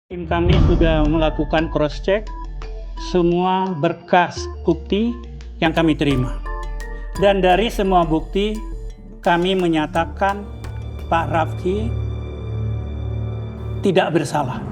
Tim kami sudah melakukan cross check semua berkas bukti yang kami terima. Dan dari semua bukti kami menyatakan Pak Rafki tidak bersalah.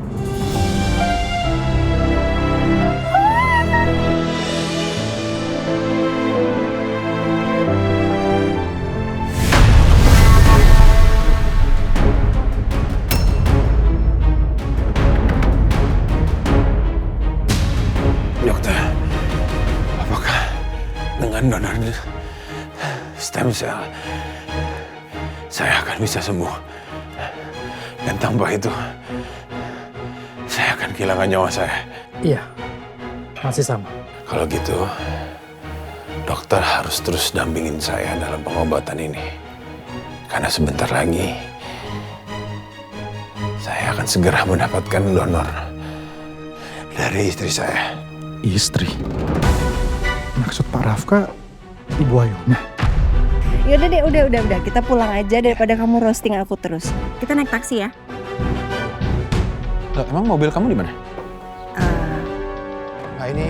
Dokter, apakah dengan donor stem cell saya akan bisa sembuh? Dan tanpa itu, saya akan kehilangan nyawa saya. Iya, masih sama. Kalau gitu, dokter harus terus dampingin saya dalam pengobatan ini. Karena sebentar lagi, saya akan segera mendapatkan donor dari istri saya. Istri? Maksud Pak Rafka, Ibu Ayuna? Yaudah deh, udah. Kita pulang aja daripada kamu roasting aku terus. Kita naik taksi ya. Loh, emang mobil kamu di mana? Nah ini,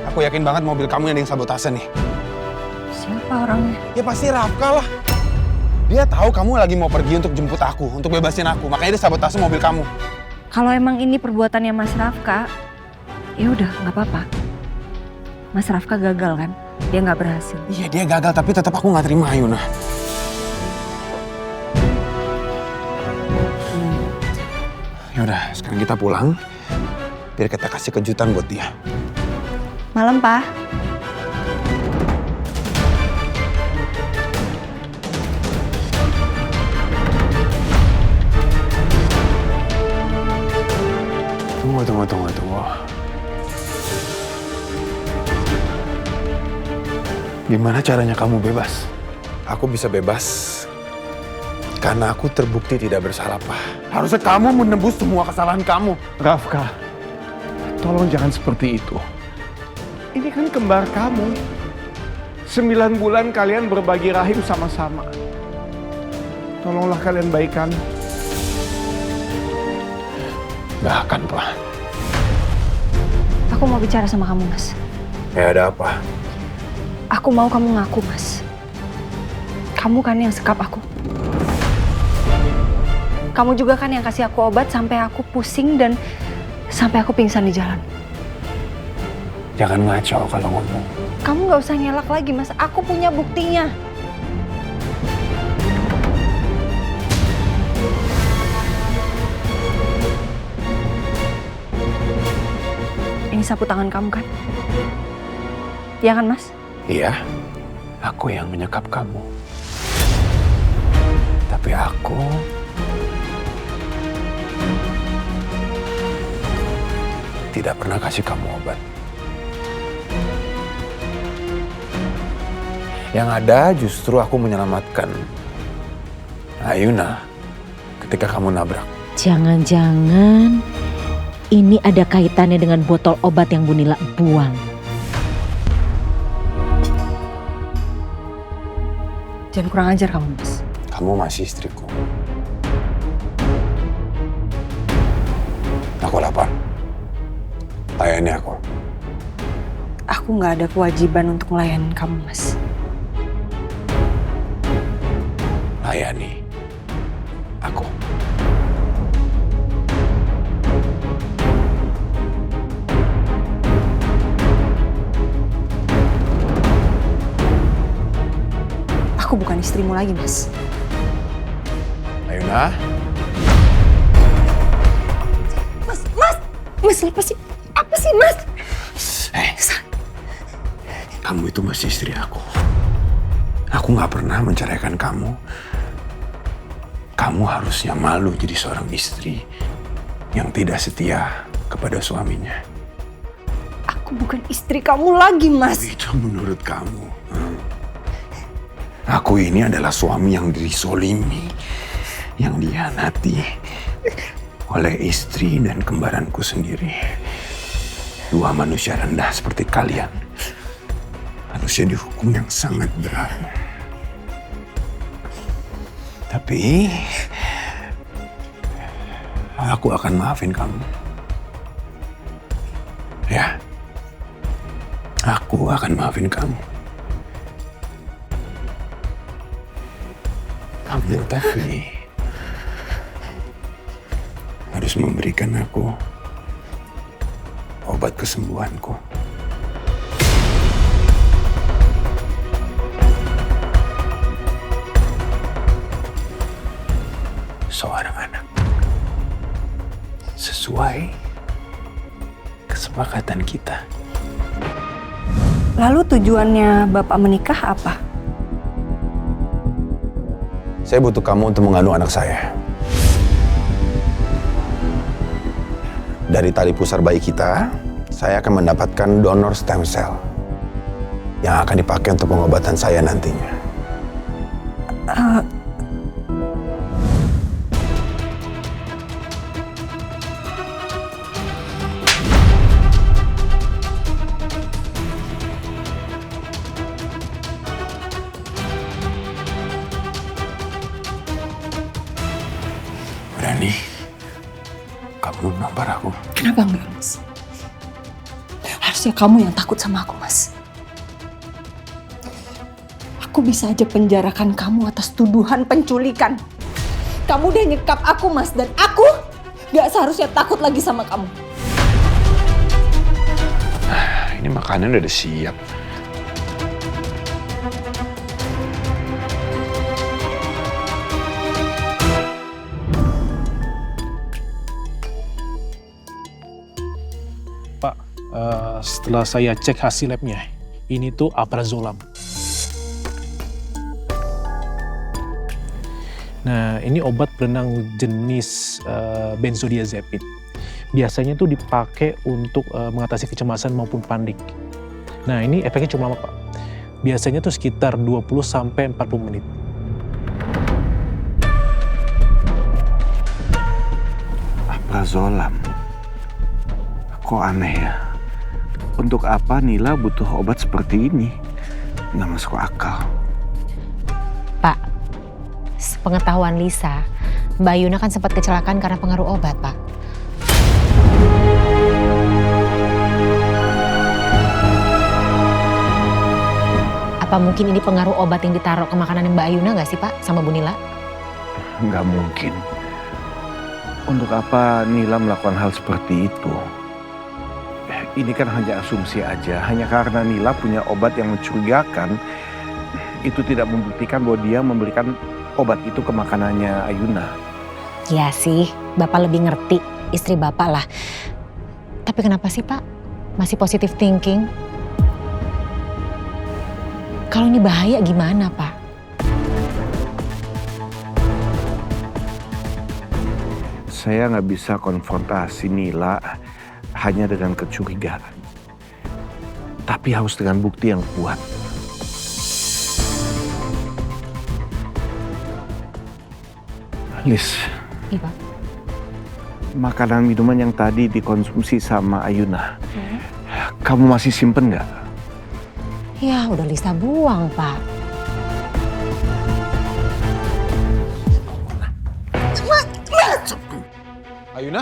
aku yakin banget mobil kamu yang sabotase nih. Siapa orangnya? Ya pasti Rafka lah. Dia tahu kamu lagi mau pergi untuk jemput aku, untuk bebasin aku. Makanya dia sabotase mobil kamu. Kalau emang ini perbuatannya Mas Rafka, ya udah nggak apa-apa. Mas Rafka gagal kan? Dia nggak berhasil. Iya dia gagal, tapi tetap aku nggak terima Ayuna. Ya udah, sekarang kita pulang. Biar kita kasih kejutan buat dia. Malam, Pak. Tunggu. Gimana caranya kamu bebas? Aku bisa bebas karena aku terbukti tidak bersalah, Pak. Harusnya kamu menembus semua kesalahan kamu. Rafka, tolong jangan seperti itu. Ini kan kembar kamu. 9 bulan kalian berbagi rahim sama-sama. Tolonglah kalian baikan. Gak akan, Pak. Aku mau bicara sama kamu, Mas. Ya ada apa? Aku mau kamu ngaku, Mas. Kamu kan yang sekap aku. Kamu juga kan yang kasih aku obat sampai aku pusing dan sampai aku pingsan di jalan. Jangan ngaco kalau ngomong. Kamu nggak usah ngelak lagi, Mas. Aku punya buktinya. Ini sapu tangan kamu kan? Iya kan, Mas? Iya, aku yang menyekap kamu. Tapi aku tidak pernah kasih kamu obat. Yang ada justru aku menyelamatkan Ayuna ketika kamu nabrak. Jangan-jangan ini ada kaitannya dengan botol obat yang Bu Nila buang. Jangan kurang ajar kamu, Mas. Kamu masih istriku. Aku lapar. Layani aku. Aku nggak ada kewajiban untuk melayani kamu, Mas. Layani aku. Aku bukan istrimu lagi, Mas. Ayuna. Mas, apa sih? Apa sih, Mas? Kamu itu masih istri aku. Aku nggak pernah menceraikan kamu. Kamu harusnya malu jadi seorang istri yang tidak setia kepada suaminya. Aku bukan istri kamu lagi, Mas. Itu menurut kamu. Aku ini adalah suami yang disolimi, yang dihianati oleh istri dan kembaranku sendiri. Dua manusia rendah seperti kalian. Harusnya dihukum yang sangat berat. Tapi aku akan maafin kamu. Ya, aku akan maafin kamu. Kamu tapi harus memberikan aku obat kesembuhanku. Seorang anak sesuai kesepakatan kita. Lalu tujuannya Bapak menikah apa? Saya butuh kamu untuk mengandung anak saya. Dari tali pusar bayi kita, saya akan mendapatkan donor stem cell yang akan dipakai untuk pengobatan saya nantinya. Berani kamu nampar aku? Kenapa enggak, Mas? Harusnya kamu yang takut sama aku, Mas. Aku bisa aja penjarakan kamu atas tuduhan penculikan. Kamu udah nyekap aku, Mas, dan aku gak seharusnya takut lagi sama kamu. Ini makanan udah siap. Pak, setelah saya cek hasil labnya, ini tuh alprazolam. Nah, ini obat penenang jenis benzodiazepin. Biasanya tuh dipakai untuk mengatasi kecemasan maupun panik. Nah, ini efeknya cuma lama, Pak. Biasanya tuh sekitar 20-40 menit. Alprazolam. Kok aneh ya? Untuk apa Nila butuh obat seperti ini? Nggak masuk akal. Pak, sepengetahuan Lisa, Mbak Yuna kan sempat kecelakaan karena pengaruh obat, Pak. Apa mungkin ini pengaruh obat yang ditaruh ke makanan Mbak Yuna nggak sih, Pak, sama Bu Nila? Nggak mungkin. Untuk apa Nila melakukan hal seperti itu? Ini kan hanya asumsi aja. Hanya karena Nila punya obat yang mencurigakan, itu tidak membuktikan bahwa dia memberikan obat itu ke makanannya Ayuna. Ya sih, Bapak lebih ngerti istri Bapak lah. Tapi kenapa sih, Pak? Masih positive thinking? Kalau ini bahaya gimana, Pak? Saya nggak bisa konfrontasi Nila hanya dengan kecurigaan. Tapi harus dengan bukti yang kuat. Lis, Iya, Pak. makanan minuman yang tadi dikonsumsi sama Ayuna, kamu masih simpen nggak? Ya, udah Lisa buang, Pak. Ayuna?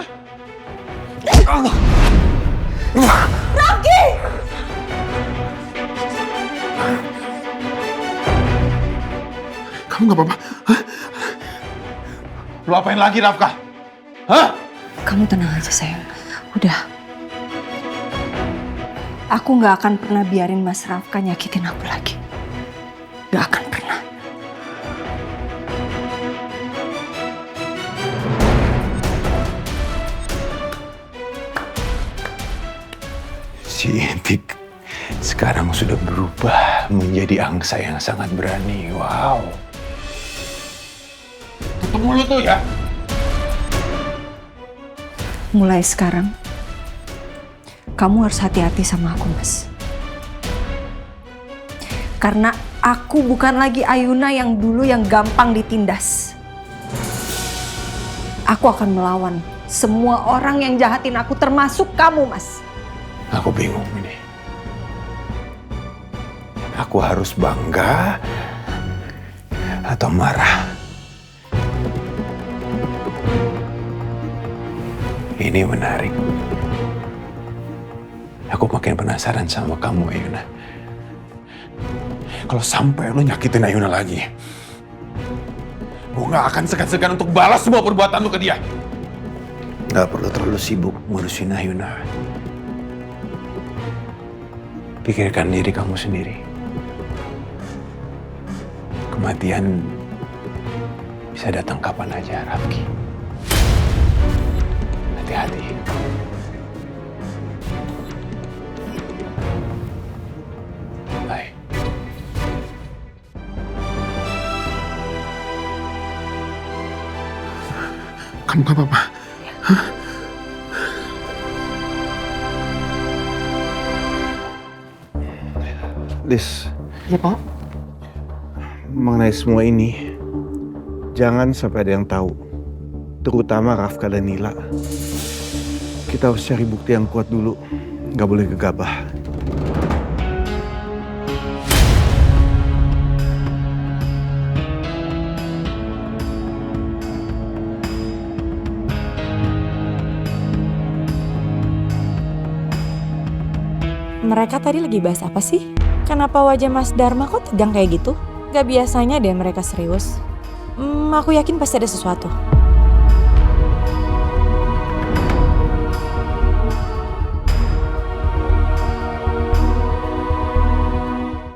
Kamu nggak apa-apa? Lu apain lagi, Rafka? Hah? Kamu tenang aja, sayang. Udah. Aku gak akan pernah biarin Mas Rafka nyakitin aku lagi. Gak akan pernah. Si Intik sekarang sudah berubah menjadi angsa yang sangat berani. Wow. Tutup mulut tuh ya. Mulai sekarang, kamu harus hati-hati sama aku, Mas. Karena aku bukan lagi Ayuna yang dulu yang gampang ditindas. Aku akan melawan semua orang yang jahatin aku, termasuk kamu, Mas. Aku bingung ini. Aku harus bangga atau marah? Ini menarik. Aku makin penasaran sama kamu, Ayuna. Kalau sampai lo nyakitin Ayuna lagi, gue gak akan segan-segan untuk balas semua perbuatan lo ke dia. Gak perlu terlalu sibuk ngurusin Ayuna. Pikirkan diri kamu sendiri. Kematian bisa datang kapan aja, Rafki. Hati-hati. Bye. Kamu gak apa-apa? Liz, Ya Pak. mengenai semua ini, jangan sampai ada yang tahu. Terutama Rafka dan Nila. Kita harus cari bukti yang kuat dulu. Nggak boleh gegabah. Mereka tadi lagi bahas apa sih? Kenapa wajah Mas Dharma kok tegang kayak gitu? Gak biasanya deh mereka serius. Aku yakin pasti ada sesuatu.